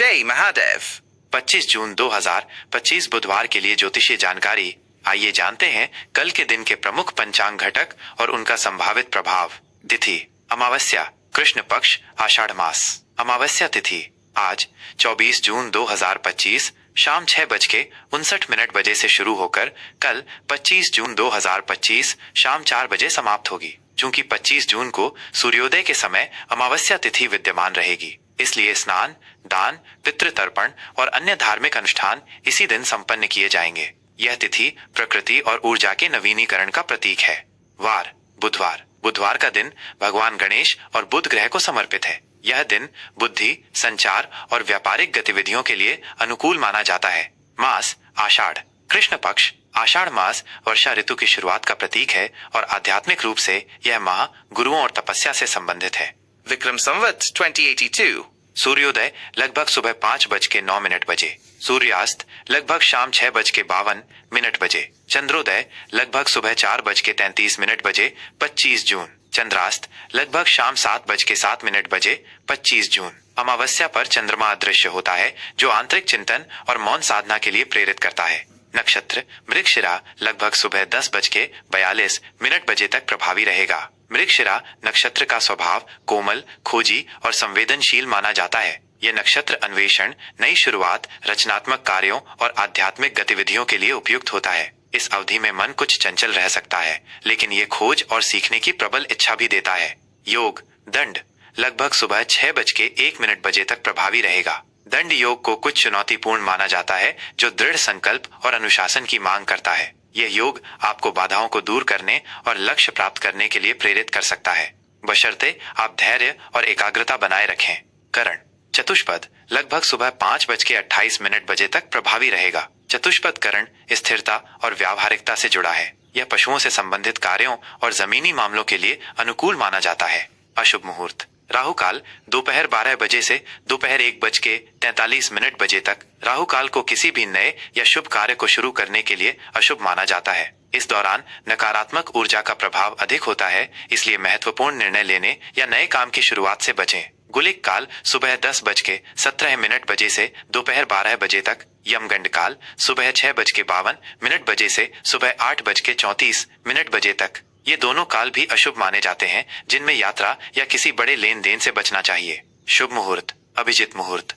जय महादेव। 25 जून 2025 बुधवार के लिए ज्योतिषीय जानकारी। आइए जानते हैं कल के दिन के प्रमुख पंचांग घटक और उनका संभावित प्रभाव। तिथि अमावस्या, कृष्ण पक्ष, आषाढ़ मास। अमावस्या तिथि आज 24 जून 2025 शाम 6:59 बजे से शुरू होकर कल 25 जून 2025 शाम 4 बजे समाप्त होगी। चूंकि 25 जून को सूर्योदय के समय अमावस्या तिथि विद्यमान रहेगी, इसलिए स्नान, दान, पितृतर्पण और अन्य धार्मिक अनुष्ठान इसी दिन संपन्न किए जाएंगे। यह तिथि प्रकृति और ऊर्जा के नवीनीकरण का प्रतीक है। वार बुधवार। बुधवार का दिन भगवान गणेश और बुध ग्रह को समर्पित है। यह दिन बुद्धि, संचार और व्यापारिक गतिविधियों के लिए अनुकूल माना जाता है। मास आषाढ़, कृष्ण पक्ष। आषाढ़ मास वर्षा ऋतु की शुरुआत का प्रतीक है और आध्यात्मिक रूप से यह माह गुरुओं और तपस्या से संबंधित है। विक्रम संवत 2082। सूर्योदय लगभग सुबह 5:09 बजे, सूर्यास्त लगभग शाम 6:52 बजे, चंद्रोदय लगभग सुबह 4:33 बजे 25 जून, चंद्रास्त लगभग शाम 7:07 बजे 25 जून। अमावस्या पर चंद्रमा अदृश्य होता है, जो आंतरिक चिंतन और मौन साधना के लिए प्रेरित करता है। नक्षत्र मृगशिरा लगभग सुबह 10:42 बजे तक प्रभावी रहेगा। मृगशिरा नक्षत्र का स्वभाव कोमल, खोजी और संवेदनशील माना जाता है। यह नक्षत्र अन्वेषण, नई शुरुआत, रचनात्मक कार्यों और आध्यात्मिक गतिविधियों के लिए उपयुक्त होता है। इस अवधि में मन कुछ चंचल रह सकता है, लेकिन ये खोज और सीखने की प्रबल इच्छा भी देता है। योग दंड लगभग सुबह 6:01 बजे तक प्रभावी रहेगा। दंड योग को कुछ चुनौतीपूर्ण माना जाता है, जो दृढ़ संकल्प और अनुशासन की मांग करता है। यह योग आपको बाधाओं को दूर करने और लक्ष्य प्राप्त करने के लिए प्रेरित कर सकता है, बशर्ते आप धैर्य और एकाग्रता बनाए रखें। करण चतुष्पद लगभग सुबह 5:28 बजे तक प्रभावी रहेगा। चतुष्पद करण स्थिरता और व्यावहारिकता से जुड़ा है। यह पशुओं से संबंधित कार्यों और जमीनी मामलों के लिए अनुकूल माना जाता है। अशुभ मुहूर्त राहु काल दोपहर 12 बजे से दोपहर 1:43 बजे तक। राहु काल को किसी भी नए या शुभ कार्य को शुरू करने के लिए अशुभ माना जाता है। इस दौरान नकारात्मक ऊर्जा का प्रभाव अधिक होता है, इसलिए महत्वपूर्ण निर्णय लेने या नए काम की शुरुआत से बचें। गुलिक काल सुबह 10:17 बजे से दोपहर 12 बजे तक। यमगंड काल सुबह 6:52 बजे से सुबह 8:34 बजे तक। ये दोनों काल भी अशुभ माने जाते हैं, जिनमें यात्रा या किसी बड़े लेन देन से बचना चाहिए। शुभ मुहूर्त अभिजित मुहूर्त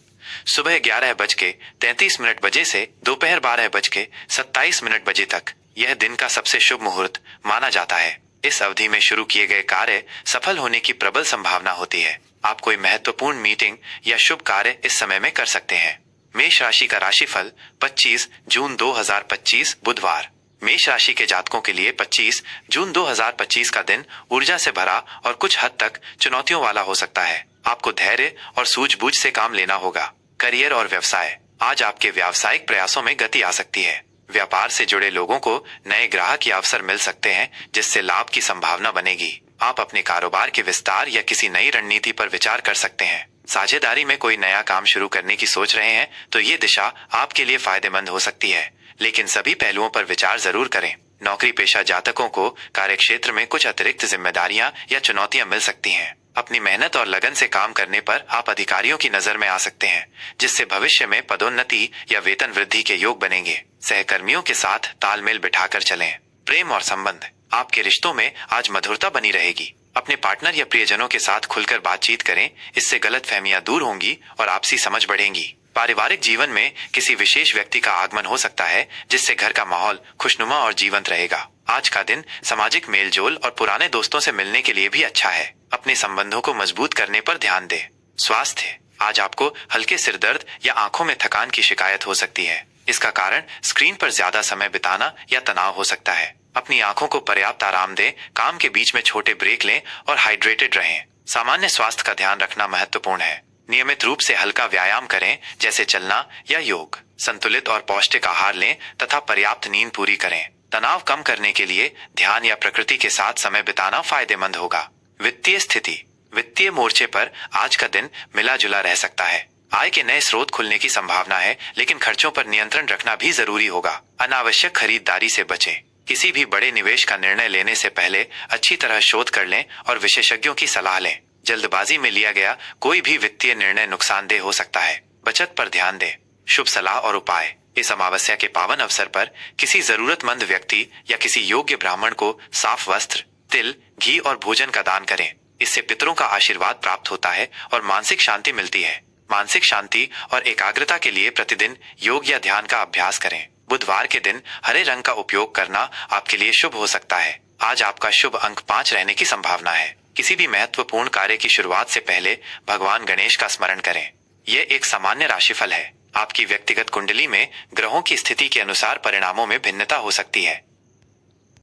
सुबह 11:33 बजे से दोपहर 12:27 बजे तक। यह दिन का सबसे शुभ मुहूर्त माना जाता है। इस अवधि में शुरू किए गए कार्य सफल होने की प्रबल संभावना होती है। आप कोई महत्वपूर्ण मीटिंग या शुभ कार्य इस समय में कर सकते हैं। मेष राशि का राशिफल 25 जून 2025 बुधवार। मेष राशि के जातकों के लिए 25 जून 2025 का दिन ऊर्जा से भरा और कुछ हद तक चुनौतियों वाला हो सकता है। आपको धैर्य और सूझबूझ से काम लेना होगा। करियर और व्यवसाय आज आपके व्यावसायिक प्रयासों में गति आ सकती है। व्यापार से जुड़े लोगों को नए ग्राहक या अवसर मिल सकते हैं, जिससे लाभ की संभावना बनेगी। आप अपने कारोबार के विस्तार या किसी नई रणनीति पर विचार कर सकते हैं। साझेदारी में कोई नया काम शुरू करने की सोच रहे हैं तो ये दिशा आपके लिए फायदेमंद हो सकती है, लेकिन सभी पहलुओं पर विचार जरूर करें। नौकरी पेशा जातकों को कार्यक्षेत्र में कुछ अतिरिक्त जिम्मेदारियां या चुनौतियां मिल सकती हैं। अपनी मेहनत और लगन से काम करने पर आप अधिकारियों की नजर में आ सकते हैं, जिससे भविष्य में पदोन्नति या वेतन वृद्धि के योग बनेंगे। सहकर्मियों के साथ तालमेल बिठाकर चलें। प्रेम और संबंध आपके रिश्तों में आज मधुरता बनी रहेगी। अपने पार्टनर या प्रियजनों के साथ खुलकर बातचीत करें, इससे गलतफहमियां दूर होंगी और आपसी समझ बढ़ेंगी। पारिवारिक जीवन में किसी विशेष व्यक्ति का आगमन हो सकता है, जिससे घर का माहौल खुशनुमा और जीवंत रहेगा। आज का दिन सामाजिक मेलजोल और पुराने दोस्तों से मिलने के लिए भी अच्छा है। अपने संबंधों को मजबूत करने पर ध्यान दें। स्वास्थ्य आज आपको हल्के सिरदर्द या आंखों में थकान की शिकायत हो सकती है। इसका कारण स्क्रीन पर ज्यादा समय बिताना या तनाव हो सकता है। अपनी आंखों को पर्याप्त आराम दें, काम के बीच में छोटे ब्रेक लें और हाइड्रेटेड रहें। सामान्य स्वास्थ्य का ध्यान रखना महत्वपूर्ण है। नियमित रूप से हल्का व्यायाम करें, जैसे चलना या योग। संतुलित और पौष्टिक आहार लें तथा पर्याप्त नींद पूरी करें। तनाव कम करने के लिए ध्यान या प्रकृति के साथ समय बिताना फायदेमंद होगा। वित्तीय स्थिति वित्तीय मोर्चे पर आज का दिन मिला जुला रह सकता है। आय के नए स्रोत खुलने की संभावना है, लेकिन खर्चों पर नियंत्रण रखना भी जरूरी होगा। अनावश्यक खरीदारी से बचें। किसी भी बड़े निवेश का निर्णय लेने से पहले अच्छी तरह शोध कर लें और विशेषज्ञों की सलाह लें। जल्दबाजी में लिया गया कोई भी वित्तीय निर्णय नुकसानदेह हो सकता है। बचत पर ध्यान दें। शुभ सलाह और उपाय। इस अमावस्या के पावन अवसर पर किसी जरूरतमंद व्यक्ति या किसी योग्य ब्राह्मण को साफ वस्त्र, तिल, घी और भोजन का दान करें। इससे पितरों का आशीर्वाद प्राप्त होता है और मानसिक शांति मिलती है। मानसिक शांति और एकाग्रता के लिए प्रतिदिन योग या ध्यान का अभ्यास करें। बुधवार के दिन हरे रंग का उपयोग करना आपके लिए शुभ हो सकता है। आज आपका शुभ अंक 5 रहने की संभावना है। किसी भी महत्वपूर्ण कार्य की शुरुआत से पहले भगवान गणेश का स्मरण करें। यह एक सामान्य राशिफल है। आपकी व्यक्तिगत कुंडली में ग्रहों की स्थिति के अनुसार परिणामों में भिन्नता हो सकती है।